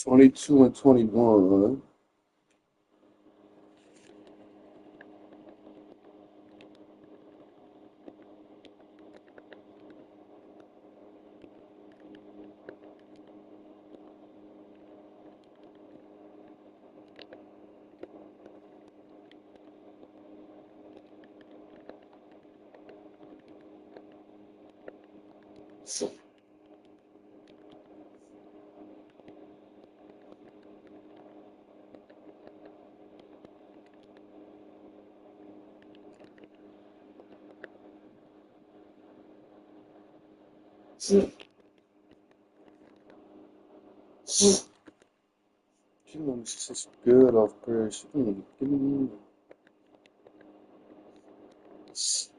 22 and 21. This is good off Paris. Give me this.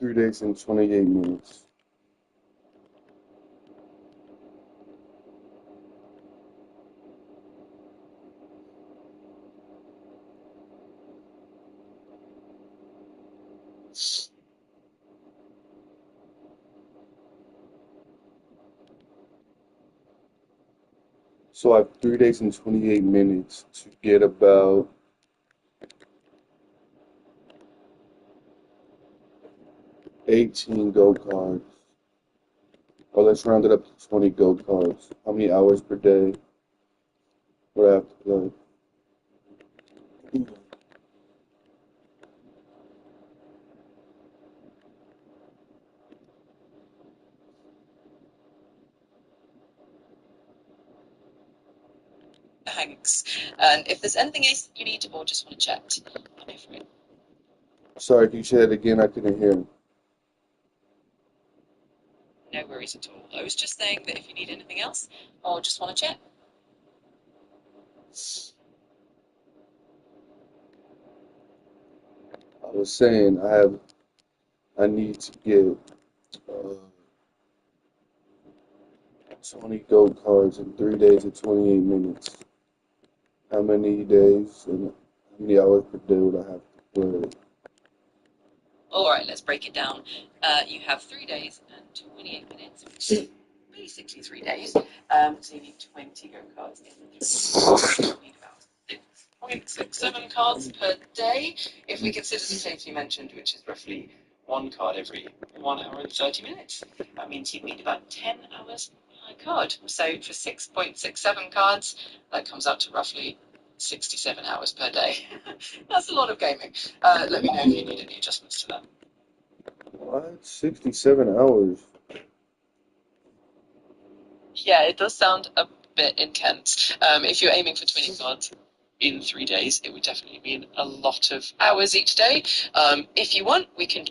3 days and 28 minutes. So I have 3 days and 28 minutes to get about 18 gold cards. Or let's round it up to 20 gold cards. How many hours per day would I have to play? Thanks. And if there's anything else you need or just want to chat, I'm here for it. Sorry, can you say that again? I couldn't hear. No worries at all. I was just saying that if you need anything else or just want to chat. I was saying I need to get uh, 20 gold cards in 3 days and 28 minutes. How many days and how many hours per day would I have to play? All right, let's break it down. You have 3 days and 28 minutes, which is basically 3 days. So you need 20 go cards in the 3 days. You need about 6.67 cards per day. If we consider the safety mentioned, which is roughly one card every 1 hour and 30 minutes, that means you need about 10 hours per card. So for 6.67 cards, that comes out to roughly 67 hours per day. That's a lot of gaming. Let me know if you need any adjustments to that. What? 67 hours? Yeah, it does sound a bit intense. If you're aiming for 20 cards in 3 days, it would definitely mean a lot of hours each day. If you want, we can.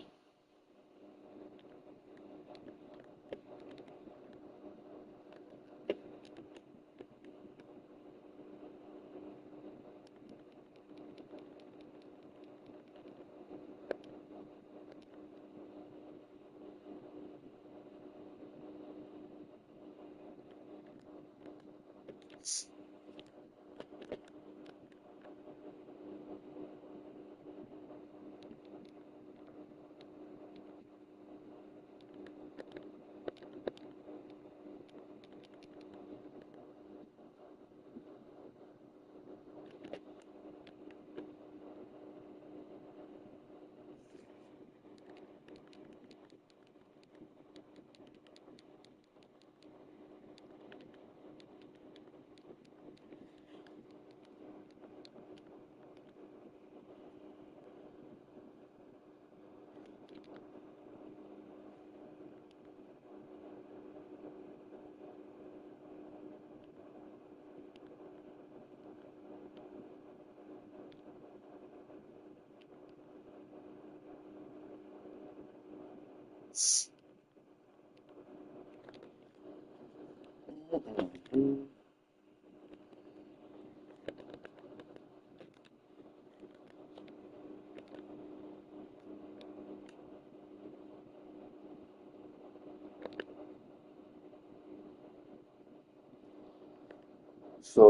So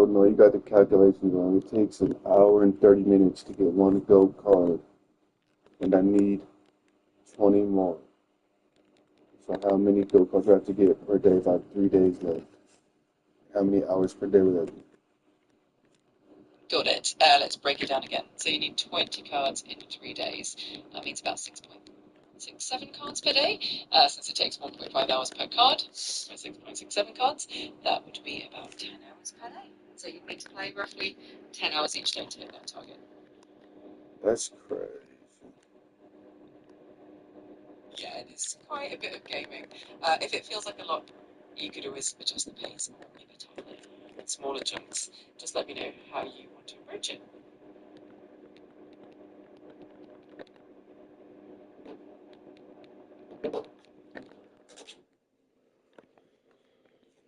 no, you got the calculations wrong. It takes an hour and 30 minutes to get one gold card, and I need 20 more. So how many gold cards do I have to get per day if I have 3 days left? How many hours per day would that be? Got it. Let's break it down again. So you need 20 cards in 3 days. That means about 6.67 cards per day. Since it takes 1.5 hours per card, so 6.67 cards, that would be about 10 hours per day. So you need to play roughly 10 hours each day to hit that target. That's crazy. Yeah, it is quite a bit of gaming. If it feels like a lot, you could always adjust the pace or give it time in smaller chunks. Just let me know how you want to approach it.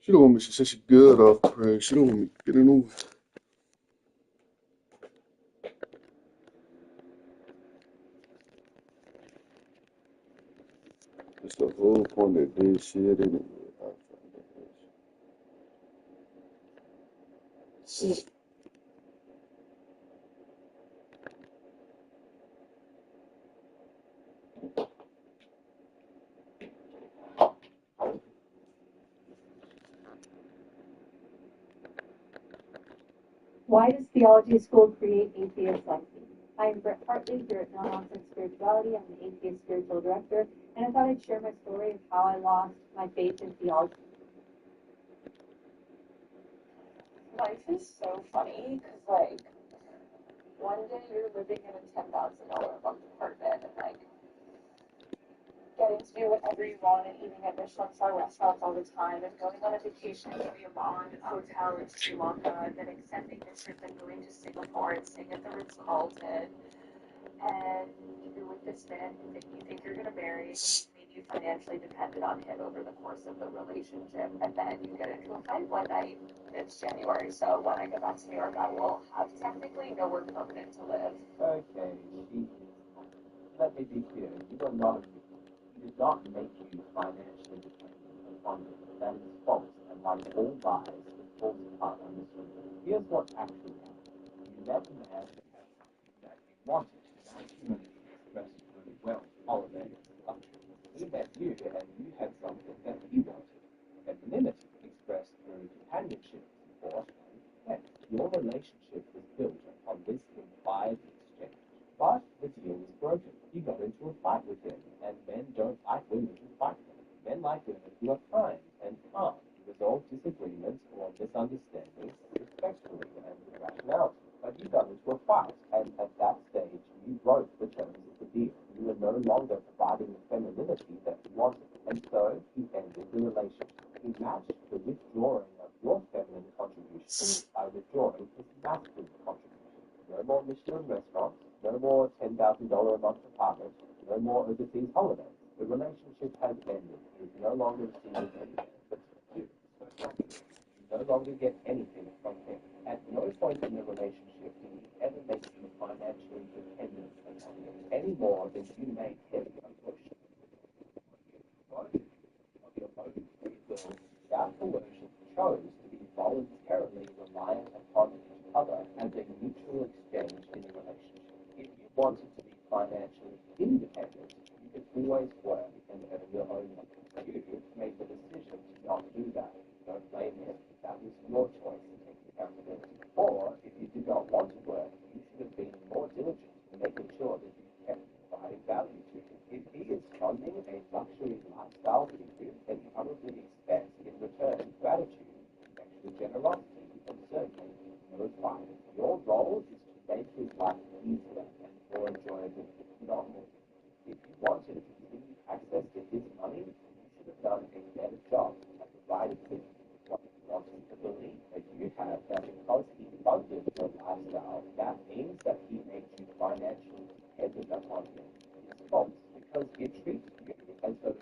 She don't want me. She said she good off Craig. She don't want me getting over. It's the whole point of this shit, anyway. I find it. Why does theology school create atheists like me? I am Britt Hartley here at No Nonsense Spirituality. I'm the atheist spiritual director, and I thought I'd share my story of how I lost my faith in theology. Life is so funny because, like, one day you're living in a $10,000 a month apartment and, like, getting to do whatever you want and eating at Michelin-star restaurants all the time and going on a vacation to the Amman Hotel in Sri Lanka and then accepting this trip and going to Singapore and staying at the Ritz-Carlton. And you're with this man who you think you're going to marry, who's made you financially dependent on him over the course of the relationship, and then you get into a fight one night. It's January, so when I go back to New York, I will have technically nowhere permanent to live. Okay, let me be clear. You are not, he did not make you financially dependent upon him. That is false, and like all lies, it falls apart on this one. Here's what actually happened. You met a man who had something that you wanted. Now, humanity expressed really well. Holiday is luxury. He met you, and you had something that he wanted. Equanimity expressed through companionship, support, and respect. Your relationship was built upon this implied exchange. But the deal was broken. You got into a fight with him, and men don't like women who fight them. Men like women who are kind and calm, who resolve disagreements or misunderstandings respectfully and with rationality. But you got into a fight, and at that stage, you broke the terms of the deal. You were no longer providing the femininity that you wanted, and so he ended the relationship. He matched the withdrawing of your feminine contribution by withdrawing his masculine contribution. No more Michelin restaurants, no more $10,000 a month apartment, no more overseas holidays. The relationship has ended. He is no longer seeing anything but you. You no longer get anything from him. At no point in the relationship did he ever make you financially dependent upon him, any more than you made him a push. Of your own free will, without coercion, chose to be voluntarily reliant upon each other as a mutual exchange in a relationship. If you wanted to be financially independent, you could always work and earn your own money. You made the decision to not do that. Don't blame him. That was your choice to take accountability. Or, if you did not want to work, you should have been more diligent in making sure that you kept providing value to him. If he is funding a luxury lifestyle for you, then you probably expect in return gratitude, extra generosity, and certainly no fight. Your role is to make his life easier and more enjoyable, not more. If you wanted continued access to his money, you should have done a better job at providing him what he wanted to believe that you have, that because he funded your lifestyle, that means that he made you financially dependent upon him. It's false, because it treats you as though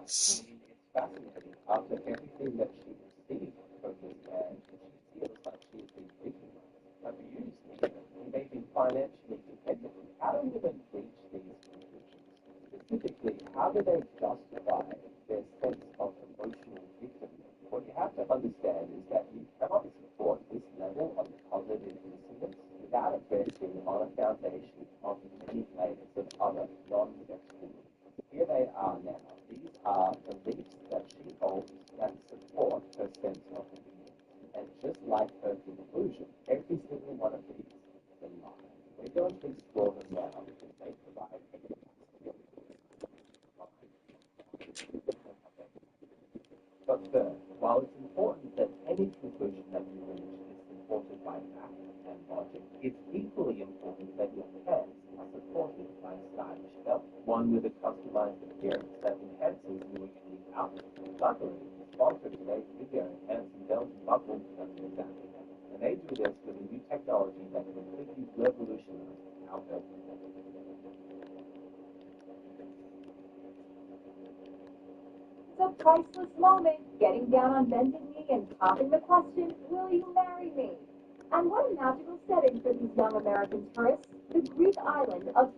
mean, it's fascinating. After everything that she received from this man, she feels like she has been victimized, abused even, and made me financially dependent. How do women reach these conclusions? Specifically, how do they justify their sense of emotional victimhood? What you have to understand is that you cannot support this level of cognitive dissonance without it resting on a foundation of many layers of other non-sexual. Here they are now. These are beliefs that she holds that support her sense of being. And just like her conclusion, every single one of these is a lie. We're going to explore them now because they provide But first, while it's important that any conclusion that you reach is supported by fact and logic, it's equally important that your pants are supported by a stylish belt, one with a customized appearance that enhances your unique outfit. Luckily, the sponsor of today's video, Hanson Belt and Buckle, does exactly that. And they do this with a new technology that completely revolutionizes how belts are made. It's a priceless moment, getting down on bended knee and popping the question, will you marry me? And what a magical setting for these young American tourists, the Greek island of...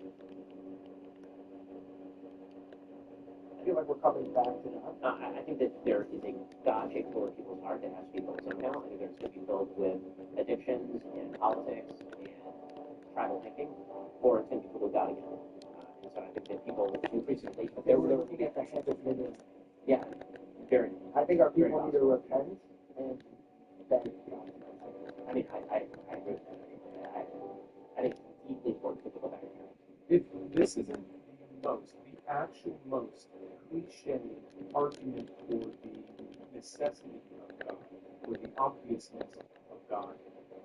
I feel like we're coming back to that. I think that there is a God shaped hole in people's heart that has to be filled somehow. I think it's going to be filled with addictions and politics and tribal thinking, or it's going to be filled with God again. And so I think that people increasingly, They were looking at the head of women. yeah, very. I think our people need to repent and beg God. I mean, I agree with that. I think it's deeply important for people back here. If this isn't the actual most cliche argument for the necessity of God, or the obviousness of God,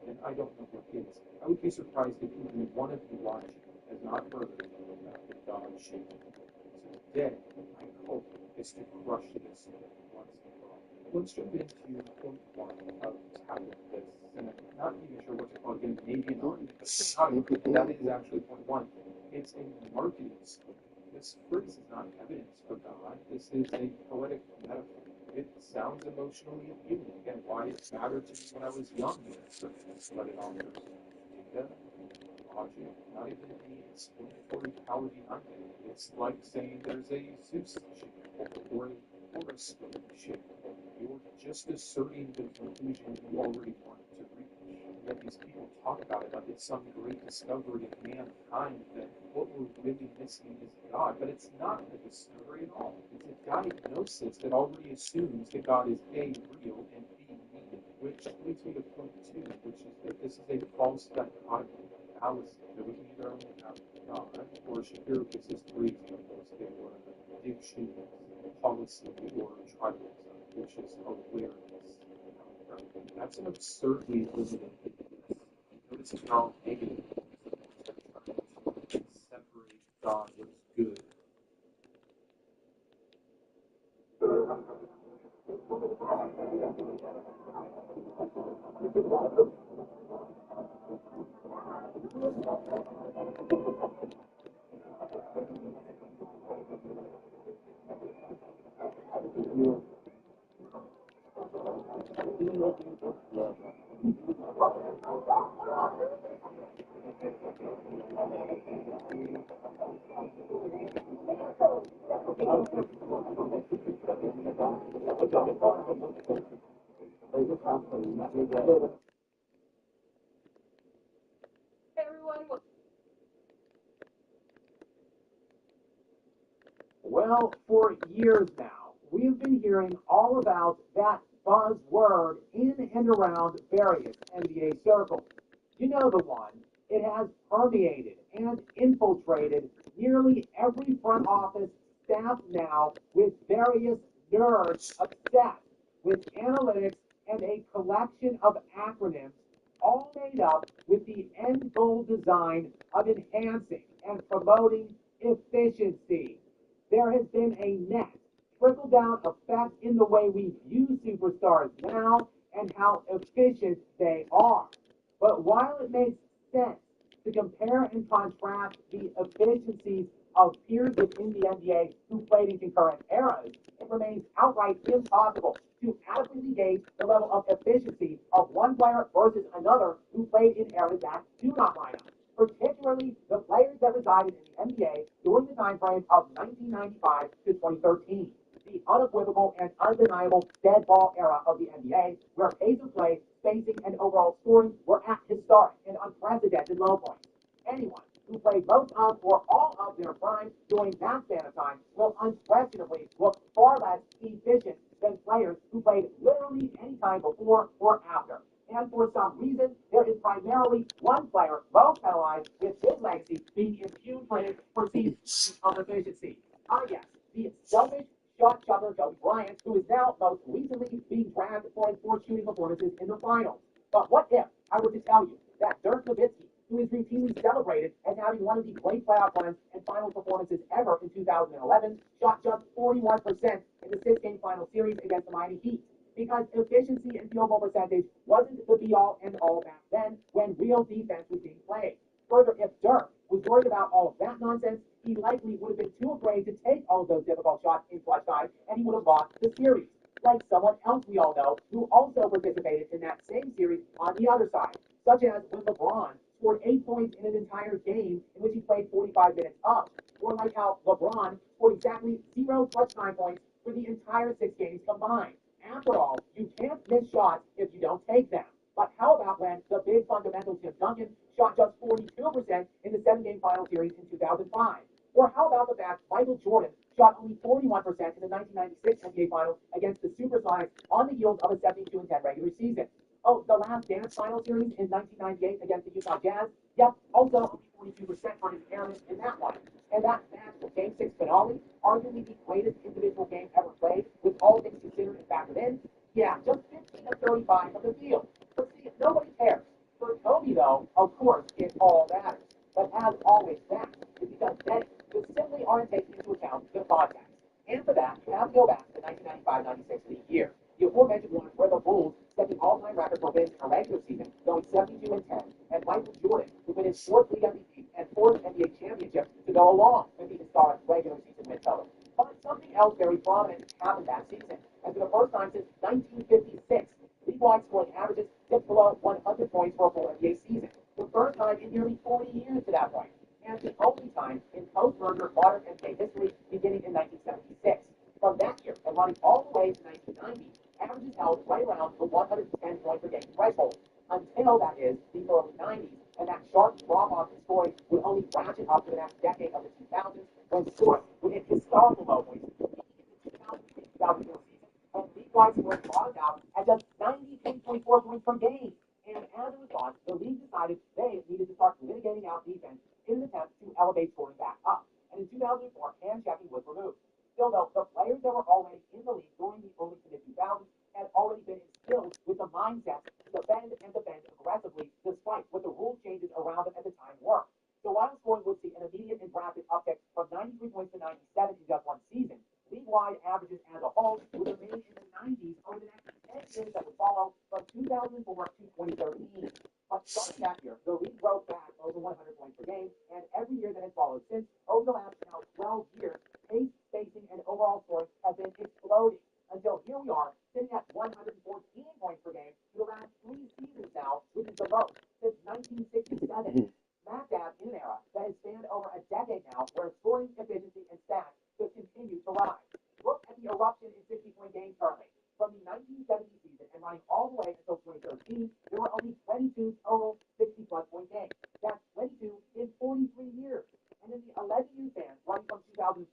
then I don't know what is. I would be surprised if even one of you watching has not heard about the God shape. So today, my hope is to crush this once and for all. Let's jump into point one of tackle this. And I'm not even sure what to call it again, maybe an argument, but it's not. That is actually point one. It's a marketing scheme. This phrase is not evidence for God. This is a poetic metaphor. It sounds emotionally appealing. Again, why it mattered to me when I was young, but it offers data, logic, not even the explanatory power behind it. It's like saying there's a Zeus shape or a Horus shape. You're just asserting the conclusion you already wanted to reach. Yet these people talk about it like it's some great discovery of mankind, that what we're really missing is God. But it's not a discovery at all. It's a diagnosis that already assumes that God is A, real, and B, needed. Which leads me to point two, which is that this is a false dichotomy, fallacy. That we can either only have God, or Shapiro gives us three examples. They were addiction, policy, or tribalism, which is awareness. That's an absurdly limited thinking. Notice how all negative to separate God what's good. Well, for years now, we've been hearing all about that buzzword in and around various NBA circles. You know the one. It has permeated and infiltrated nearly every front office staff now, with various nerds obsessed with analytics and a collection of acronyms, all made up with the end goal design of enhancing and promoting efficiency. There has been a net trickle-down effect in the way we view superstars now and how efficient they are. But while it makes sense to compare and contrast the efficiencies of peers within the NBA who played in concurrent eras, it remains outright impossible to adequately gauge the level of efficiency of one player versus another who played in eras that do not line up, particularly the players that resided in the NBA during the time frame of 1995 to 2013, the unequivocal and undeniable dead ball era of the NBA, where pace of play, spacing, and overall scoring were at historic and unprecedented low points. Anyone who played most of or all of their prime during that span of time will unquestionably look far less efficient than players who played literally any time before or after. And for some reason, there is primarily one player most penalized, with his legacy being impugned for his perceived of efficiency. I guess the selfish shot chucker Kobe Bryant, who is now most recently being dragged for his poor shooting performances in the finals. But what if I were to tell you that Dirk Nowitzki, who is routinely celebrated as having one of the great playoff runs and final performances ever in 2011, shot just 41% in the six-game final series against the Miami Heat? Because efficiency and field goal percentage wasn't the be-all and all back then when real defense was being played. Further, if Dirk was worried about all of that nonsense, he likely would have been too afraid to take all of those difficult shots in clutch time, and he would have lost the series. Like someone else we all know who also participated in that same series on the other side, such as when LeBron scored 8 points in an entire game in which he played 45 minutes up, or like how LeBron scored exactly 0 clutch time points for the entire 6 games combined. After all, you can't miss shots if you don't take them. But how about when the big fundamental Tim Duncan shot just 42% in the 7-game final series in 2005? Or how about the fact Michael Jordan shot only 41% in the 1996 NBA Finals against the Supersonics on the heels of a 72-10 regular season? Oh, the Last Dance final series in 1998 against the Utah Jazz? Yep, also only 42% for his errors in that one. And that match, the Game 6 finale, arguably the greatest individual game ever played, with all things considered and factored in, yeah, just 15 of 35 from the field. But see, nobody cares. For Kobe, though, of course, it all matters. But as always, that is because then you simply aren't taking into account the context. And for that, you have to go back to the 1995-96 league year. The aforementioned one where the Bulls set the all-time record for wins in a regular season, going 72-10, and Michael Jordan, who won his 4th league MVP and 4th NBA championship to go along with the historic regular season win total. But something else very prominent happened that season, and for the first time since 1956, league-wide scoring averages dipped below 100 points for a full NBA season. The first time in nearly 40 years to that point, and the only time in post-merger modern NBA history beginning in 1976. From that year and running all the way to 1990, averages held right around the 110 point per game threshold until, that is, the early 90s, and that sharp drop-off in scoring would only ratchet up to the next decade of the 2000s when scoring would hit historical low points in the 2003-2004 season, and league-wide scoring bottomed out at just 93.4 points per game. And as a response, the league decided they needed to start litigating out defense in an attempt to elevate scoring back up. And in 2004, hand checking was removed. Still, though, the players that were already in the league during the early to mid-2000s had already been instilled with the mindset to defend and defend aggressively, despite what the rule changes around them at the time were. So while scoring would see an immediate and rapid uptick from 93 points to 97 in just one season, league-wide averages as a whole would remain in the 90s over the next 10 years that would follow from 2004 to 2013. But starting that year, the league broke back over 100 points per game, and every year that has followed since, over the last now 12 years, pace, spacing, and overall scoring have been exploding until here we are, sitting at 114 points per game for the last 3 seasons now, which is the most since 1967. Smack dab in an era that has spanned over a decade now, where scoring efficiency and stats just continue to rise. Look at the eruption in 60-point games currently. From the 1970 season and running all the way until 2013, there were only 22 total 60-plus point games. That's 22 in 43 years. And in the 11-year span, running from 2014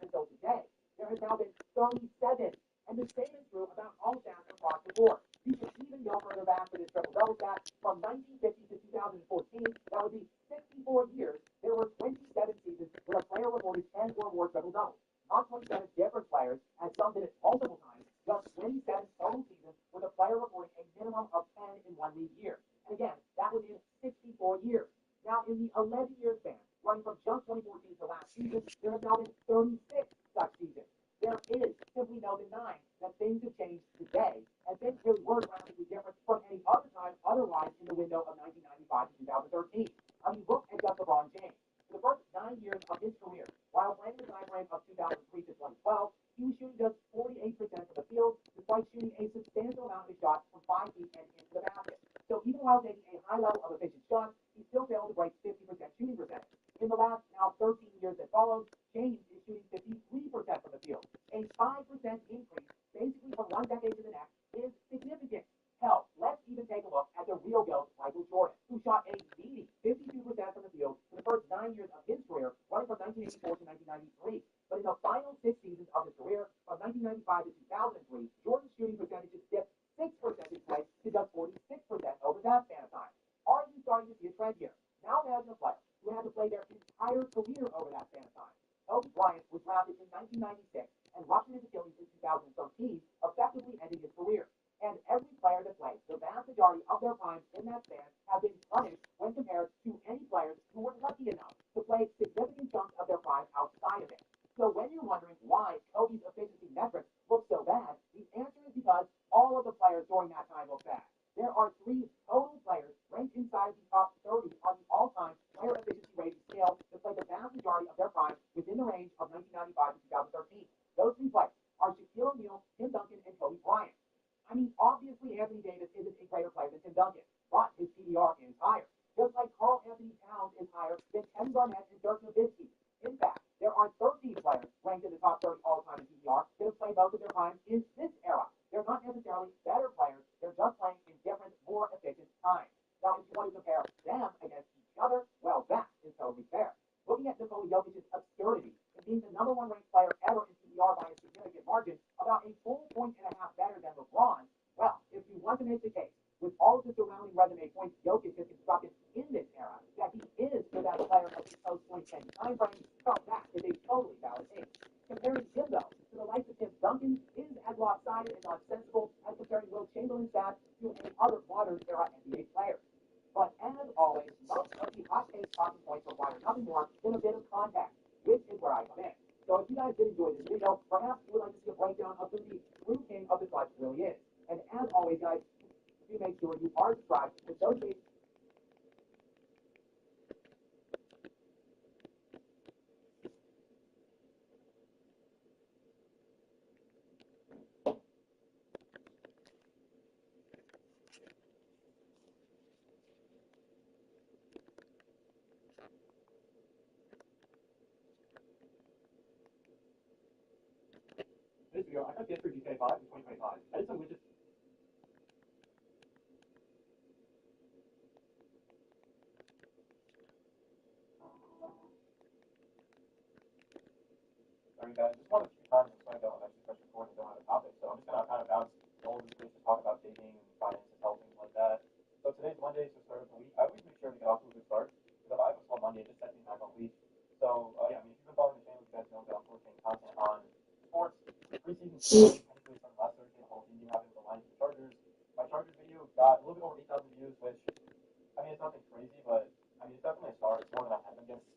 until today, there has now been 37. And the same is true about all stats across the board. You can even go further back for this triple-double stat. From 1950 to 2014, that would be 64 years. There were 27 seasons where a player recorded 10 or more triple-doubles. Not 27 different players, as some did it multiple times, just 27 total seasons with a player recording a minimum of 10 in one league year. And again, that was in 64 years. Now, in the 11-year span, running from just 2014 to last season, there have now been 36 such seasons. There is simply no denying that things have changed today, and things really were drastically different from any other time otherwise in the window of 1995 to 2013. I mean, look at just LeBron James. For the first 9 years of his career, frame of 2003 to 2012, he was shooting just 48% from the field, despite shooting a substantial amount of his shots from 5 feet and into the basket. So even while taking a high level of efficient shots, he still failed to break 50% shooting percentage. In the last now 13 years that followed, James is shooting 53% from the field. A 5% increase, basically from one decade to the next, is significant. Hell, let's even take a look at the real GOAT, Michael Jordan, who shot a meaty 52% from the field for the first 9 years of his career, running from 1984 to 1993. But in the final 6 seasons of his career, from 1995 to 2003, Jordan's shooting percentages dipped 6 percentage points to just 46% over that span of time. Are you starting to see a trend here? Now imagine a player who had to play their entire career over that span of time. Kobe Bryant was drafted in 1996 and ruptured his Achilles in 2013, effectively ending his career. And every player that played the vast majority of their primes in that span have been punished when compared to any players who were lucky enough to play significant chunks of their prime outside of it. So when you're wondering why Kobe's efficiency metrics look so bad, the answer is because all of the players during that time look bad. There are 3 total players ranked inside the top 30 on the all-time player efficiency rating scale that played the vast majority of their prime within the range of 1995 to 2013. Those 3 players are Shaquille O'Neal, Tim Duncan, and Kobe Bryant. I mean, obviously Anthony Davis isn't a greater player than Tim Duncan, but his PER is higher. Just like Karl Anthony Towns is higher than Kevin Garnett and Dirk Nowitzki. In fact, there are 13 players ranked in the top 30 all-time in PER that have played most of their primes in this era. They're not necessarily better players, they're just playing in different, more efficient times. Now, if you want to compare them against each other, well, that is totally fair. Looking at Nikola Jokic's absurdity in being the number 1 ranked player ever in PER by a significant margin, about a full point and a half better than LeBron, well, if you want to make the case, with all of the surrounding resume points Jokic has constructed in this era, that he is the best player of the post-2010 time frame, well, that is a totally valid case. Comparing him, though, to the likes of Tim Duncan is as lopsided and nonsensical as comparing Will Chamberlain's stats to any other modern-era NBA players. But as always, most of the hot-case talking points require nothing more than a bit of context, which is where I come in. So if you guys did enjoy this video, perhaps you would like to see a breakdown of who the true king of the clutch really is. And as always, guys, do make sure you are subscribed with those days. This video, I got the S3 GK5 in 2025. I did some widgets. Alright guys, just wanted to keep time so I don't actually press record and don't have a topic. So I'm just gonna kind of bounce all over the place to talk about dating, finances, health, things like that. So today's Monday, so start of the week. I always make sure to get off to a good start because if I have a slow Monday, it just sets me back all week. So yeah, I mean, if you've been following the channel, you guys know that I'm posting content on sports, preseason sports, technically from last Thursday, the whole team happened with the Lions and Chargers. My Chargers video got a little bit over 8,000 views, which I mean, it's nothing crazy, but I mean, it's definitely a start. It's more than I have been getting.